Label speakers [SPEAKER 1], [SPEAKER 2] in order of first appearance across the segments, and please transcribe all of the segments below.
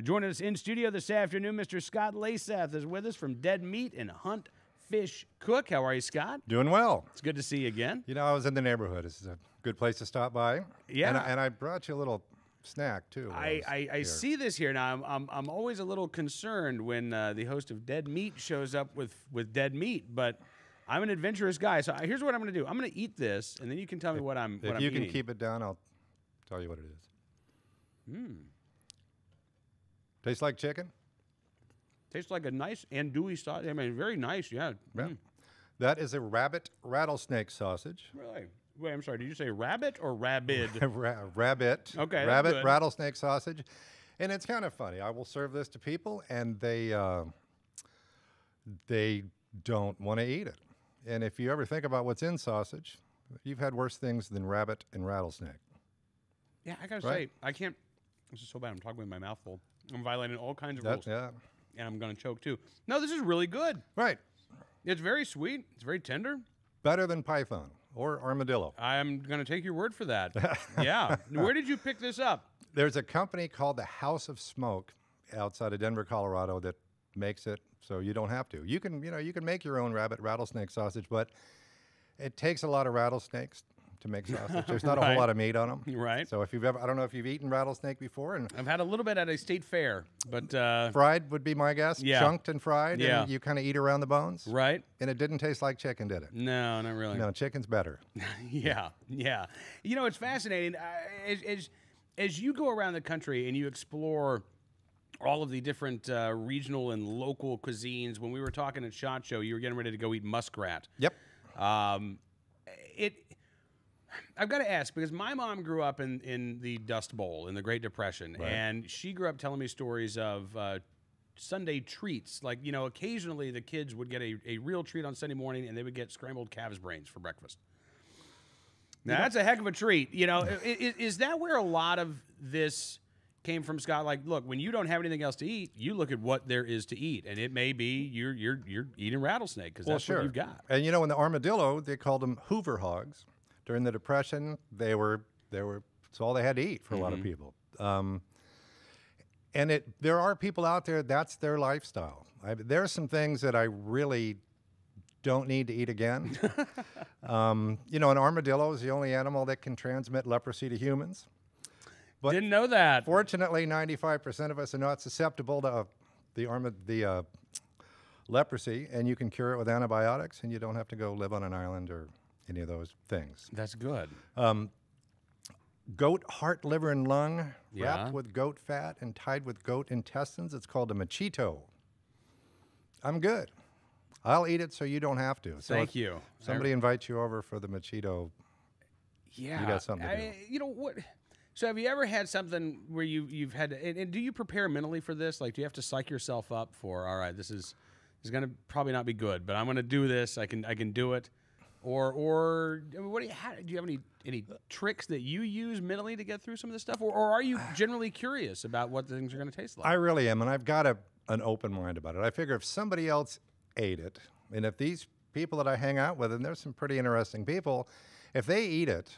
[SPEAKER 1] Joining us in studio this afternoon, Mr. Scott Layseth is with us from Dead Meat and Hunt, Fish, Cook. How are you, Scott?
[SPEAKER 2] Doing well.
[SPEAKER 1] It's good to see you again.
[SPEAKER 2] You know, I was in the neighborhood. This is a good place to stop by.
[SPEAKER 1] Yeah.
[SPEAKER 2] And I brought you a little snack, too.
[SPEAKER 1] I see this here. Now, I'm always a little concerned when the host of Dead Meat shows up with dead meat, but I'm an adventurous guy. So here's what I'm going to do. I'm going to eat this, and then you can tell me what I'm eating.
[SPEAKER 2] If you can keep it down, I'll tell you what it is. Tastes like chicken?
[SPEAKER 1] Tastes like a nice andouille sausage. I mean, very nice, yeah.
[SPEAKER 2] That is a rabbit rattlesnake sausage.
[SPEAKER 1] Really? Wait, I'm sorry. Did you say rabbit or rabid?
[SPEAKER 2] Rabbit.
[SPEAKER 1] Okay,
[SPEAKER 2] Rabbit rattlesnake sausage. And it's kind of funny. I will serve this to people, and they don't want to eat it. And if you ever think about what's in sausage, you've had worse things than rabbit and rattlesnake.
[SPEAKER 1] Yeah, I got to say, I can't. This is so bad. I'm talking with my mouth full. I'm violating all kinds of rules.
[SPEAKER 2] Yeah.
[SPEAKER 1] And I'm going to choke, too. No, this is really good.
[SPEAKER 2] Right.
[SPEAKER 1] It's very sweet. It's very tender.
[SPEAKER 2] Better than python or armadillo.
[SPEAKER 1] I'm going to take your word for that. Yeah. Where did you pick this up?
[SPEAKER 2] There's a company called the House of Smoke outside of Denver, Colorado that makes it so you don't have to. You can make your own rabbit rattlesnake sausage, but it takes a lot of rattlesnakes to make sausage. There's not a whole lot of meat on them.
[SPEAKER 1] Right.
[SPEAKER 2] So if you've ever, I don't know if you've eaten rattlesnake before. And
[SPEAKER 1] I've had a little bit at a state fair, but
[SPEAKER 2] fried would be my guess.
[SPEAKER 1] Yeah.
[SPEAKER 2] Chunked and fried.
[SPEAKER 1] Yeah.
[SPEAKER 2] And you kind of eat around the bones.
[SPEAKER 1] Right.
[SPEAKER 2] And it didn't taste like chicken, did it?
[SPEAKER 1] No, not really.
[SPEAKER 2] No, chicken's better.
[SPEAKER 1] Yeah. You know, it's fascinating. As you go around the country and you explore all of the different regional and local cuisines, when we were talking at SHOT Show, you were getting ready to go eat muskrat.
[SPEAKER 2] Yep.
[SPEAKER 1] I've got to ask, because my mom grew up in the Dust Bowl in the Great Depression, and she grew up telling me stories of Sunday treats. Like, you know, occasionally the kids would get a real treat on Sunday morning, and they would get scrambled calves brains for breakfast. Now, that's a heck of a treat. You know, is that where a lot of this came from, Scott? Like, look, when you don't have anything else to eat, you look at what there is to eat, and it may be you're eating rattlesnake because that's what you've got.
[SPEAKER 2] And you know, in the armadillo, they called them Hoover hogs. During the Depression, it's all they had to eat for a lot of people. And there are people out there, that's their lifestyle. There are some things that I really don't need to eat again. You know, an armadillo is the only animal that can transmit leprosy to humans. But
[SPEAKER 1] didn't know that.
[SPEAKER 2] Fortunately, 95% of us are not susceptible to the leprosy, and you can cure it with antibiotics, and you don't have to go live on an island or any of those things.
[SPEAKER 1] That's good.
[SPEAKER 2] Goat heart, liver, and lung, wrapped with goat fat and tied with goat intestines. It's called a machito. I'm good. I'll eat it so you don't have to. So
[SPEAKER 1] Thank you.
[SPEAKER 2] Somebody invites you over for the machito.
[SPEAKER 1] Yeah.
[SPEAKER 2] You got something to do.
[SPEAKER 1] You know what? So have you ever had something where you've had to, and do you prepare mentally for this? Like, do you have to psych yourself up for, all right, this is going to probably not be good, but I'm going to do this. I can do it. Or I mean, do you have any tricks that you use mentally to get through some of this stuff? Or are you generally curious about what things are going to taste like?
[SPEAKER 2] I really am, and I've got an open mind about it. I figure if somebody else ate it, and if these people that I hang out with, and there's some pretty interesting people, if they eat it,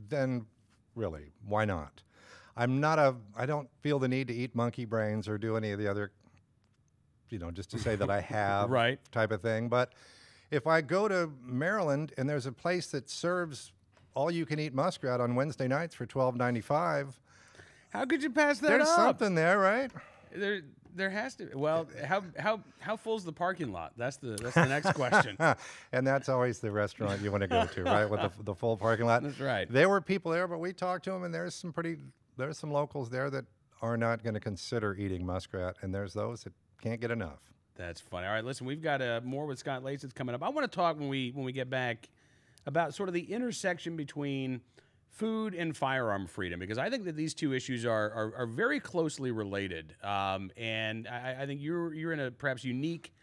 [SPEAKER 2] then really, why not? I don't feel the need to eat monkey brains or do any of the other, you know, just to say that I have type of thing. But if I go to Maryland and there's a place that serves all-you-can-eat muskrat on Wednesday nights for $12.95,
[SPEAKER 1] how could you pass that up?
[SPEAKER 2] There's something there, right?
[SPEAKER 1] There has to be. Well, how full's the parking lot? That's the next question.
[SPEAKER 2] And that's always the restaurant you want to go to, right? With the full parking lot.
[SPEAKER 1] That's right.
[SPEAKER 2] There were people there, but we talked to them, and there's some locals there that are not going to consider eating muskrat, and there's those that can't get enough.
[SPEAKER 1] That's funny. All right, listen, we've got more with Scott Layseth coming up. I want to talk when we get back about sort of the intersection between food and firearm freedom, because I think that these two issues are very closely related, and I think you're in a perhaps unique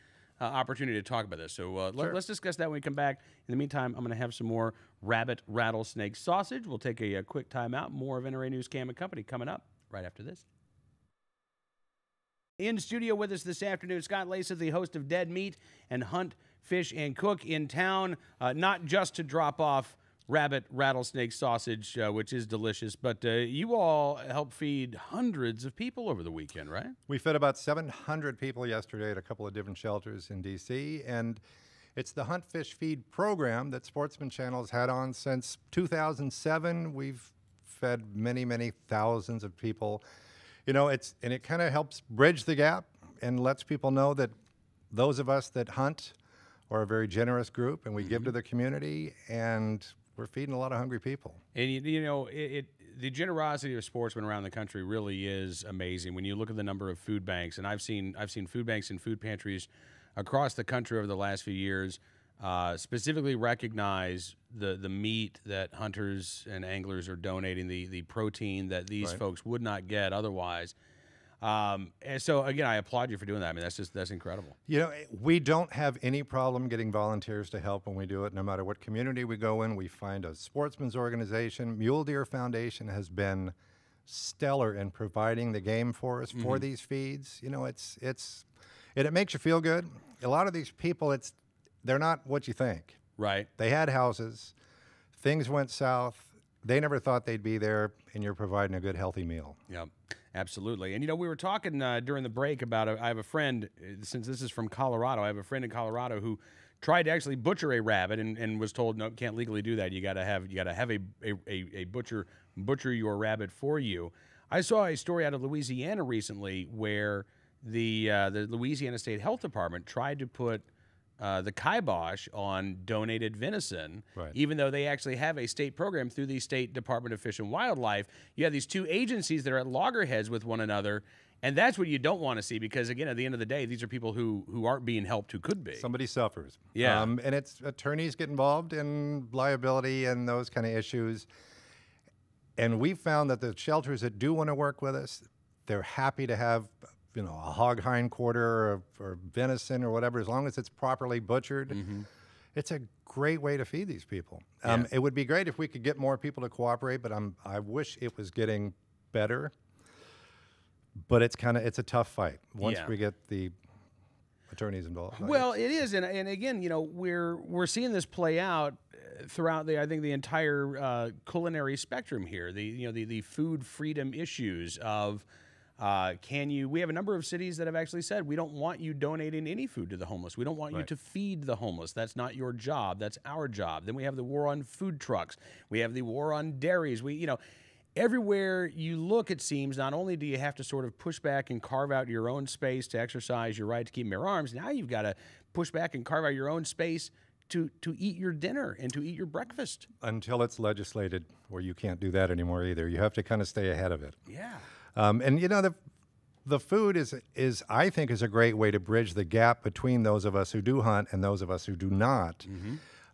[SPEAKER 1] opportunity to talk about this. So let's discuss that when we come back. In the meantime, I'm going to have some more rabbit rattlesnake sausage. We'll take a quick time out. More of NRA News Cam and Company coming up right after this. In studio with us this afternoon, Scott Layseth, the host of Dead Meat and Hunt, Fish, and Cook, in town, not just to drop off rabbit rattlesnake sausage, which is delicious. But you all help feed hundreds of people over the weekend, right?
[SPEAKER 2] We fed about 700 people yesterday at a couple of different shelters in D.C., and it's the Hunt, Fish, Feed program that Sportsman Channel has had on since 2007. We've fed many, many thousands of people. You know, it kind of helps bridge the gap and lets people know that those of us that hunt are a very generous group, and we give to the community, and we're feeding a lot of hungry people.
[SPEAKER 1] And you know, the generosity of sportsmen around the country really is amazing. When you look at the number of food banks, and I've seen food banks and food pantries across the country over the last few years, specifically recognize the meat that hunters and anglers are donating, the protein that these folks would not get otherwise. And so again, I applaud you for doing that. I mean, that's incredible.
[SPEAKER 2] You know, we don't have any problem getting volunteers to help when we do it. No matter what community we go in, we find a sportsman's organization. Mule Deer Foundation has been stellar in providing the game for us for these feeds. You know, it makes you feel good. A lot of these people, they're not what you think.
[SPEAKER 1] Right.
[SPEAKER 2] They had houses. Things went south. They never thought they'd be there, and you're providing a good, healthy meal.
[SPEAKER 1] Yeah, absolutely. And, you know, we were talking during the break about I have a friend, since this is from Colorado, I have a friend in Colorado who tried to actually butcher a rabbit and was told, no, can't legally do that. You got to have a butcher your rabbit for you. I saw a story out of Louisiana recently where the Louisiana State Health Department tried to put the kibosh on donated venison, even though they actually have a state program through the State Department of Fish and Wildlife. You have these two agencies that are at loggerheads with one another, and that's what you don't want to see because, again, at the end of the day, these are people who aren't being helped who could be.
[SPEAKER 2] Somebody suffers.
[SPEAKER 1] Yeah.
[SPEAKER 2] And it's attorneys get involved in liability and those kind of issues. And we found that the shelters that do want to work with us, they're happy to have a hog hindquarter or venison or whatever, as long as it's properly butchered. It's a great way to feed these people. It would be great if we could get more people to cooperate, but I wish it was getting better. But it's a tough fight once we get the attorneys involved.
[SPEAKER 1] Well, it is, and again, you know, we're seeing this play out throughout the entire culinary spectrum here. The food freedom issues of. We have a number of cities that have actually said, we don't want you donating any food to the homeless. We don't want you to feed the homeless. That's not your job. That's our job. Then we have the war on food trucks. We have the war on dairies. Everywhere you look, it seems, not only do you have to sort of push back and carve out your own space to exercise your right to keep and bear arms, now you've got to push back and carve out your own space to eat your dinner and to eat your breakfast.
[SPEAKER 2] Until it's legislated where you can't do that anymore either. You have to kind of stay ahead of it.
[SPEAKER 1] Yeah.
[SPEAKER 2] And you know, the food is I think is a great way to bridge the gap between those of us who do hunt and those of us who do not.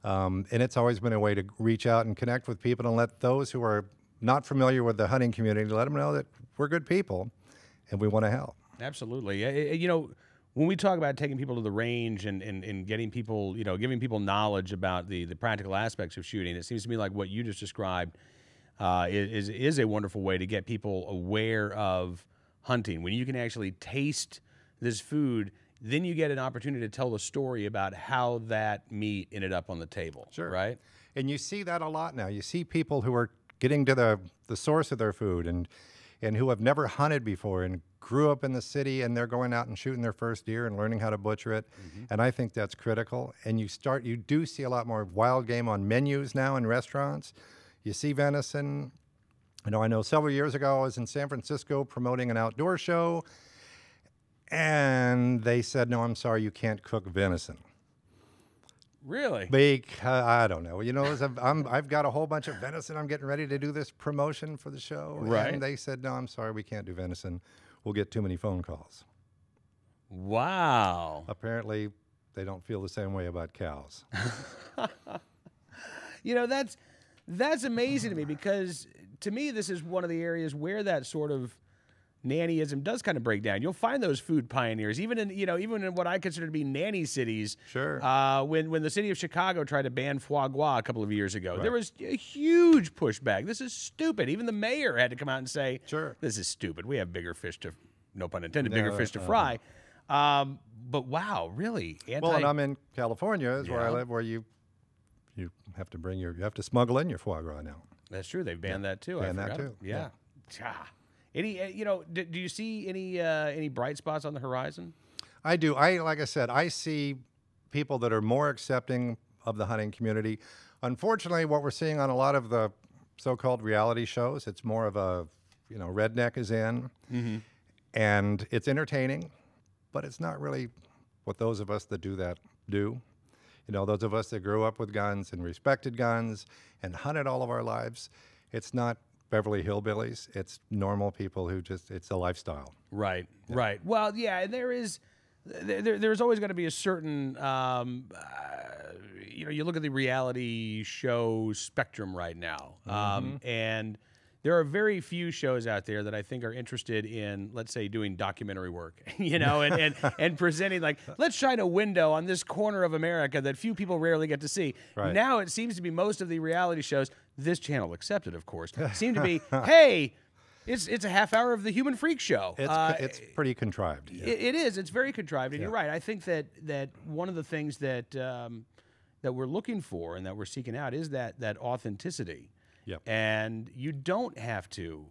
[SPEAKER 2] And it's always been a way to reach out and connect with people and let those who are not familiar with the hunting community, let them know that we're good people and we want to help.
[SPEAKER 1] Absolutely. You know, when we talk about taking people to the range and getting people, giving people knowledge about the practical aspects of shooting, it seems to me like what you just described is a wonderful way to get people aware of hunting. When you can actually taste this food, then you get an opportunity to tell the story about how that meat ended up on the table.
[SPEAKER 2] Sure.
[SPEAKER 1] Right?
[SPEAKER 2] And you see that a lot now. You see people who are getting to the source of their food and who have never hunted before and grew up in the city, and they're going out and shooting their first deer and learning how to butcher it. And I think that's critical. And you do see a lot more wild game on menus now in restaurants. You see venison. I know several years ago I was in San Francisco promoting an outdoor show, and they said, no, I'm sorry, you can't cook venison.
[SPEAKER 1] Really?
[SPEAKER 2] I don't know. I've got a whole bunch of venison. I'm getting ready to do this promotion for the show.
[SPEAKER 1] Right.
[SPEAKER 2] And they said, no, I'm sorry, we can't do venison. We'll get too many phone calls.
[SPEAKER 1] Wow.
[SPEAKER 2] Apparently, they don't feel the same way about cows.
[SPEAKER 1] That's amazing to me, because to me, this is one of the areas where that sort of nannyism does kind of break down. You'll find those food pioneers, even in what I consider to be nanny cities.
[SPEAKER 2] Sure.
[SPEAKER 1] When the city of Chicago tried to ban foie gras a couple of years ago, there was a huge pushback. This is stupid. Even the mayor had to come out and say,
[SPEAKER 2] sure,
[SPEAKER 1] this is stupid. We have bigger fish to, no pun intended, bigger fish to fry. But wow, really?
[SPEAKER 2] Well, and I'm in California, is where I live, where you have to smuggle in your foie gras now.
[SPEAKER 1] That's true. They've banned that too.
[SPEAKER 2] Banned
[SPEAKER 1] I
[SPEAKER 2] that
[SPEAKER 1] forgot.
[SPEAKER 2] too.
[SPEAKER 1] Yeah. Any, do you see any bright spots on the horizon?
[SPEAKER 2] I do. Like I said, I see people that are more accepting of the hunting community. Unfortunately, what we're seeing on a lot of the so-called reality shows, it's more of a, redneck is in, and it's entertaining, but it's not really what those of us that do that do. Those of us that grew up with guns and respected guns and hunted all of our lives, it's not Beverly Hillbillies. It's normal people who it's a lifestyle.
[SPEAKER 1] Right, right. Well, yeah, there's always going to be a certain, you look at the reality show spectrum right now, and there are very few shows out there that I think are interested in, let's say, doing documentary work, and presenting like, let's shine a window on this corner of America that few people rarely get to see.
[SPEAKER 2] Right.
[SPEAKER 1] Now it seems to be most of the reality shows, this channel accepted, of course, seem to be, hey, it's a half hour of the Human Freak Show.
[SPEAKER 2] It's pretty contrived. Yeah.
[SPEAKER 1] It is. It's very contrived, and you're right. I think that one of the things that we're looking for and that we're seeking out is that authenticity.
[SPEAKER 2] Yep.
[SPEAKER 1] And you don't have to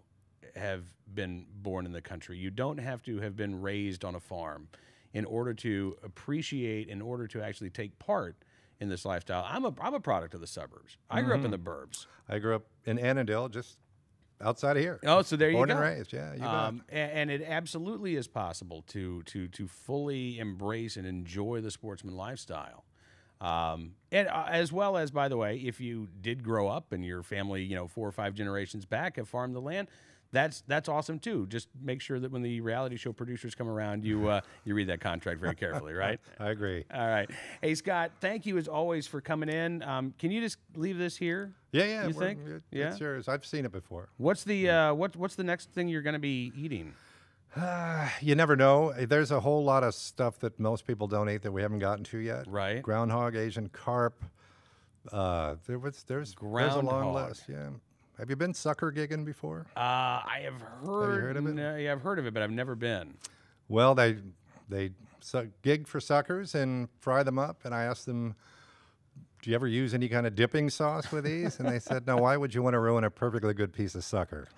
[SPEAKER 1] have been born in the country. You don't have to have been raised on a farm in order to appreciate, in order to actually take part in this lifestyle. I'm a product of the suburbs. I grew up in the burbs.
[SPEAKER 2] I grew up in Annandale, just outside of here.
[SPEAKER 1] Oh, so there you go.
[SPEAKER 2] Born and raised, yeah. You bet.
[SPEAKER 1] And it absolutely is possible to fully embrace and enjoy the sportsman lifestyle. And as well as, by the way, if you did grow up and your family, 4 or 5 generations back have farmed the land, that's awesome too. Just make sure that when the reality show producers come around, you read that contract very carefully, right?
[SPEAKER 2] I agree.
[SPEAKER 1] All right. Hey, Scott, thank you as always for coming in. Can you just leave this here?
[SPEAKER 2] Yeah.
[SPEAKER 1] You think?
[SPEAKER 2] It's yours. I've seen it before.
[SPEAKER 1] What's the what's the next thing you're going to be eating?
[SPEAKER 2] You never know. There's a whole lot of stuff that most people don't eat that we haven't gotten to yet.
[SPEAKER 1] Right.
[SPEAKER 2] Groundhog, Asian carp. There's a long list. Yeah. Have you been sucker gigging before?
[SPEAKER 1] I have heard.
[SPEAKER 2] Have you heard of it?
[SPEAKER 1] Yeah, I've heard of it, but I've never been.
[SPEAKER 2] Well, they gig for suckers and fry them up, and I asked them, do you ever use any kind of dipping sauce with these? And they said, no, why would you want to ruin a perfectly good piece of sucker?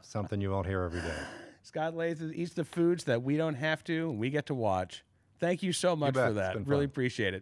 [SPEAKER 2] Something you won't hear every day.
[SPEAKER 1] Scott Layseth eats the foods that we don't have to, and we get to watch. Thank you so much for that. Really appreciate it.